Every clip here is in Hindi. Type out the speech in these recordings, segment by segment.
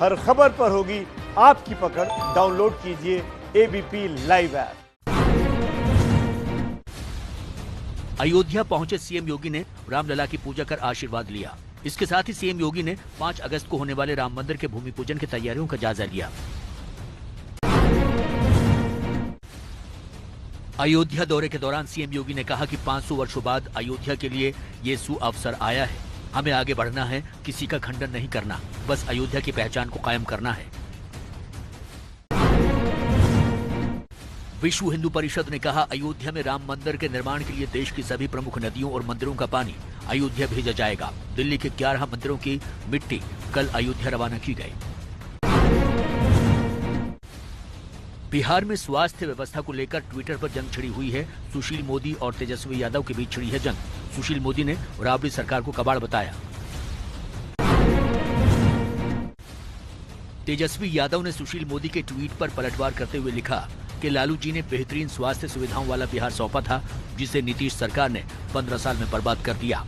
हर खबर पर होगी आपकी पकड़। डाउनलोड कीजिए एबीपी लाइव ऐप। अयोध्या पहुंचे सीएम योगी ने रामलला की पूजा कर आशीर्वाद लिया। इसके साथ ही सीएम योगी ने 5 अगस्त को होने वाले राम मंदिर के भूमि पूजन की तैयारियों का जायजा लिया। अयोध्या दौरे के दौरान सीएम योगी ने कहा कि 500 वर्षों बाद अयोध्या के लिए ये सुअवसर आया है। हमें आगे बढ़ना है, किसी का खंडन नहीं करना, बस अयोध्या की पहचान को कायम करना है। विश्व हिंदू परिषद ने कहा, अयोध्या में राम मंदिर के निर्माण के लिए देश की सभी प्रमुख नदियों और मंदिरों का पानी अयोध्या भेजा जाएगा। दिल्ली के 11 मंदिरों की मिट्टी कल अयोध्या रवाना की गई। बिहार में स्वास्थ्य व्यवस्था को लेकर ट्विटर पर जंग छिड़ी हुई है। सुशील मोदी और तेजस्वी यादव के बीच छिड़ी है जंग। सुशील मोदी ने राबड़ी सरकार को कबाड़ बताया। तेजस्वी यादव ने सुशील मोदी के ट्वीट पर पलटवार करते हुए लिखा कि लालू जी ने बेहतरीन स्वास्थ्य सुविधाओं वाला बिहार सौंपा था, जिसे नीतीश सरकार ने 15 साल में बर्बाद कर दिया।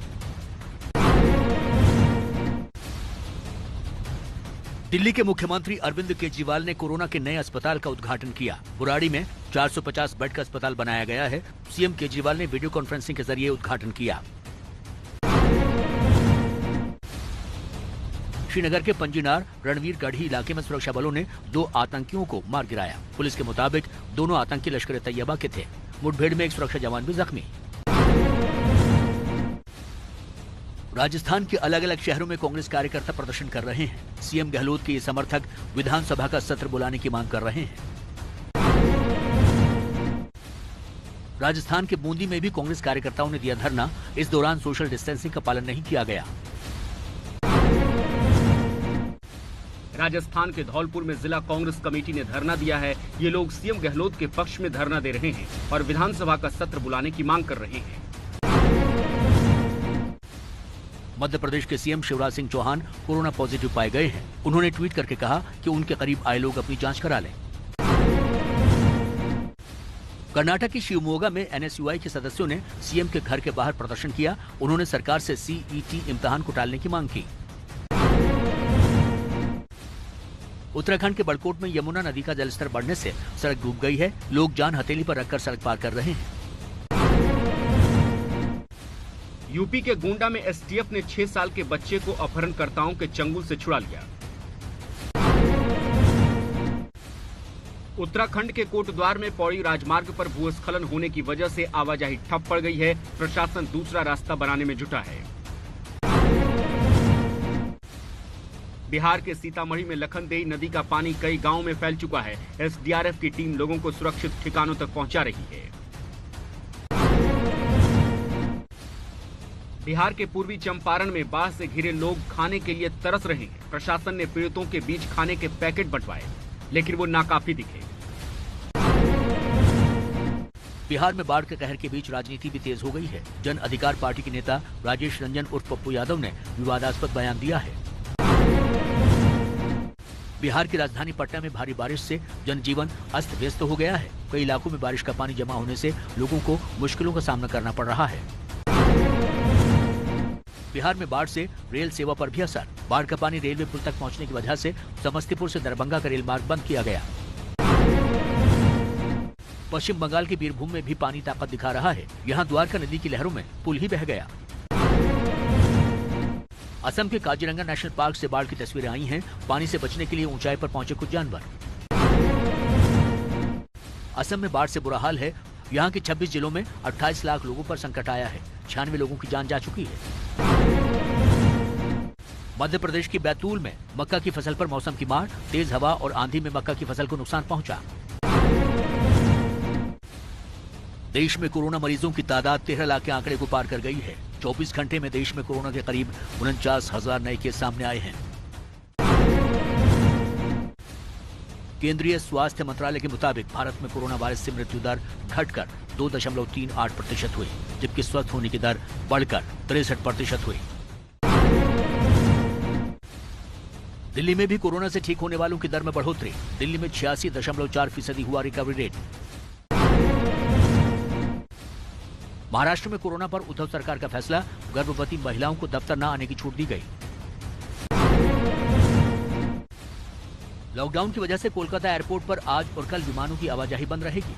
दिल्ली के मुख्यमंत्री अरविंद केजरीवाल ने कोरोना के नए अस्पताल का उद्घाटन किया। बुराड़ी में 450 बेड का अस्पताल बनाया गया है। सीएम केजरीवाल ने वीडियो कॉन्फ्रेंसिंग के जरिए उद्घाटन किया। श्रीनगर के पंजीनार रणवीर गढ़ी इलाके में सुरक्षा बलों ने 2 आतंकियों को मार गिराया। पुलिस के मुताबिक दोनों आतंकी लश्कर ए तैयबा के थे। मुठभेड़ में एक सुरक्षा जवान भी जख्मी। राजस्थान के अलग अलग शहरों में कांग्रेस कार्यकर्ता प्रदर्शन कर रहे हैं। सीएम गहलोत के ये समर्थक विधानसभा का सत्र बुलाने की मांग कर रहे हैं। राजस्थान के बूंदी में भी कांग्रेस कार्यकर्ताओं ने दिया धरना। इस दौरान सोशल डिस्टेंसिंग का पालन नहीं किया गया। राजस्थान के धौलपुर में जिला कांग्रेस कमेटी ने धरना दिया है। ये लोग सीएम गहलोत के पक्ष में धरना दे रहे हैं और विधानसभा का सत्र बुलाने की मांग कर रहे हैं। मध्य प्रदेश के CM Shivraj Singh Chouhan corona positive पाए गए हैं। उन्होंने ट्वीट करके कहा कि उनके करीब आए लोग अपनी जांच करा लें। कर्नाटक की शिवमोगा में एनएसयूआई के सदस्यों ने सीएम के घर के बाहर प्रदर्शन किया। उन्होंने सरकार से सीईटी इम्तिहान को टालने की मांग की। उत्तराखंड के बड़कोट में यमुना नदी का जलस्तर बढ़ने से सड़क डूब गई है। लोग जान हथेली पर रखकर सड़क पार कर रहे हैं। यूपी के गोंडा में एसटीएफ ने 6 साल के बच्चे को अपहरणकर्ताओं के चंगुल से छुड़ा लिया। उत्तराखंड के कोटद्वार में पौड़ी राजमार्ग पर भूस्खलन होने की वजह से आवाजाही ठप पड़ गई है। प्रशासन दूसरा रास्ता बनाने में जुटा है। बिहार के सीतामढ़ी में लखनदेई नदी का पानी कई गांवों में फैल चुका है। एसडीआरएफ की टीम लोगों को सुरक्षित ठिकानों तक पहुंचा रही है। बिहार के पूर्वी चंपारण में बाढ़ से घिरे लोग खाने के लिए तरस रहे हैं। प्रशासन ने पीड़ितों के बीच खाने के पैकेट बंटवाए, लेकिन वो नाकाफी दिखे। बिहार में बाढ़ के कहर के बीच राजनीति भी तेज हो गई है। जन अधिकार पार्टी के नेता राजेश रंजन उर्फ पप्पू यादव ने विवादास्पद बयान दिया है। बिहार की राजधानी पटना में भारी बारिश से जनजीवन अस्त व्यस्त हो गया है। कई इलाकों में बारिश का पानी जमा होने से लोगों को मुश्किलों का सामना करना पड़ रहा है। बिहार में बाढ़ से रेल सेवा पर भी असर। बाढ़ का पानी रेलवे पुल तक पहुंचने की वजह से समस्तीपुर से दरभंगा का रेल मार्ग बंद किया गया। पश्चिम बंगाल के बीरभूम में भी पानी ताकत दिखा रहा है। यहाँ द्वारका नदी की लहरों में पुल ही बह गया। असम के काजीरंगा नेशनल पार्क से बाढ़ की तस्वीरें आई हैं। पानी से बचने के लिए ऊंचाई पर पहुंचे कुछ जानवर। असम में बाढ़ से बुरा हाल है। यहाँ के 26 जिलों में 28 लाख लोगों पर संकट आया है। 96 लोगों की जान जा चुकी है। मध्य प्रदेश की बैतूल में मक्का की फसल पर मौसम की मार। तेज हवा और आंधी में मक्का की फसल को नुकसान पहुंचा। देश में कोरोना मरीजों की तादाद 13 लाख के आंकड़े को पार कर गई है। 24 घंटे में देश में कोरोना के करीब 49,000 नए केस सामने आए हैं। केंद्रीय स्वास्थ्य मंत्रालय के मुताबिक भारत में कोरोना वायरस से मृत्यु दर घटकर 2.38% हुई, जबकि स्वस्थ होने की दर बढ़कर 63% हुई। दिल्ली में भी कोरोना से ठीक होने वालों की दर में बढ़ोतरी। दिल्ली में 86.4% हुआ रिकवरी रेट। महाराष्ट्र में कोरोना पर उद्धव सरकार का फैसला। गर्भवती महिलाओं को दफ्तर न आने की छूट दी गई। लॉकडाउन की वजह से कोलकाता एयरपोर्ट पर आज और कल विमानों की आवाजाही बंद रहेगी।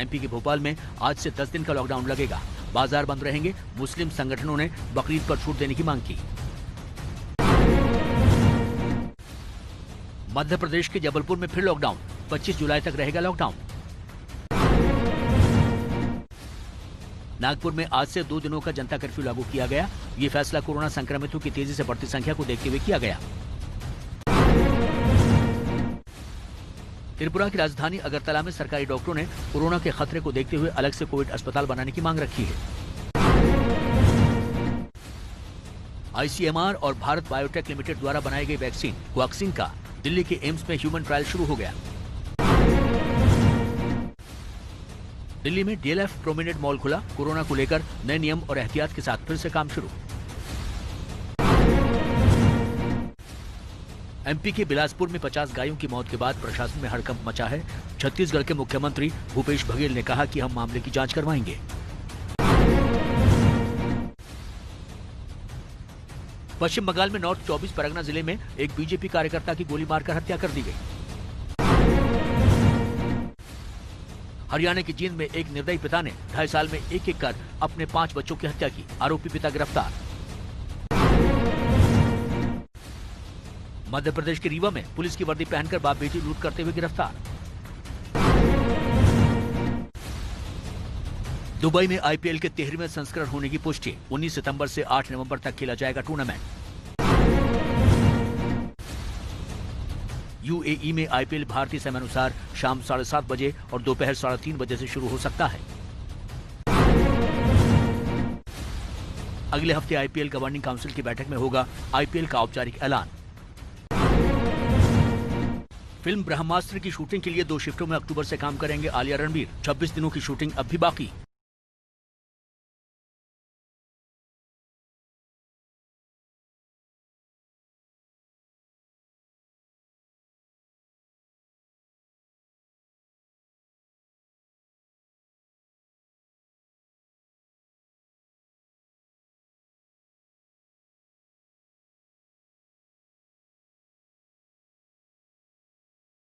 एमपी के भोपाल में आज से 10 दिन का लॉकडाउन लगेगा। बाजार बंद रहेंगे। मुस्लिम संगठनों ने बकरीद पर छूट देने की मांग की। मध्य प्रदेश के जबलपुर में फिर लॉकडाउन। 25 जुलाई तक रहेगा लॉकडाउन। नागपुर में आज से 2 दिनों का जनता कर्फ्यू लागू किया गया। ये फैसला कोरोना संक्रमितों की तेजी से बढ़ती संख्या को देखते हुए किया गया। त्रिपुरा की राजधानी अगरतला में सरकारी डॉक्टरों ने कोरोना के खतरे को देखते हुए अलग से कोविड अस्पताल बनाने की मांग रखी है। आईसीएमआर और भारत बायोटेक लिमिटेड द्वारा बनाई गई वैक्सीन कोवैक्सीन का दिल्ली के एम्स में ह्यूमन ट्रायल शुरू हो गया। दिल्ली में डीएलएफ प्रोमेनेड मॉल खुला। कोरोना को लेकर नए नियम और एहतियात के साथ फिर से काम शुरू। एमपी के बिलासपुर में 50 गायों की मौत के बाद प्रशासन में हड़कंप मचा है। छत्तीसगढ़ के मुख्यमंत्री भूपेश बघेल ने कहा कि हम मामले की जांच करवाएंगे। पश्चिम बंगाल में नॉर्थ 24 परगना जिले में एक बीजेपी कार्यकर्ता की गोली मारकर हत्या कर दी गई। हरियाणा की जींद में एक निर्दयी पिता ने 2.5 साल में एक कर अपने 5 बच्चों की हत्या की। आरोपी पिता गिरफ्तार। मध्य प्रदेश के रीवा में पुलिस की वर्दी पहनकर बाप बेटी लूट करते हुए गिरफ्तार। दुबई में आईपीएल के 13वें संस्करण होने की पुष्टि। 19 सितंबर से 8 नवंबर तक खेला जाएगा टूर्नामेंट। यूएई में आईपीएल भारतीय समयानुसार शाम 7:30 बजे और दोपहर 3:30 बजे से शुरू हो सकता है। अगले हफ्ते आईपीएल गवर्निंग काउंसिल की बैठक में होगा आईपीएल का औपचारिक ऐलान। फिल्म ब्रह्मास्त्र की शूटिंग के लिए 2 शिफ्टों में अक्टूबर से काम करेंगे आलिया रणबीर। 26 दिनों की शूटिंग अब भी बाकी।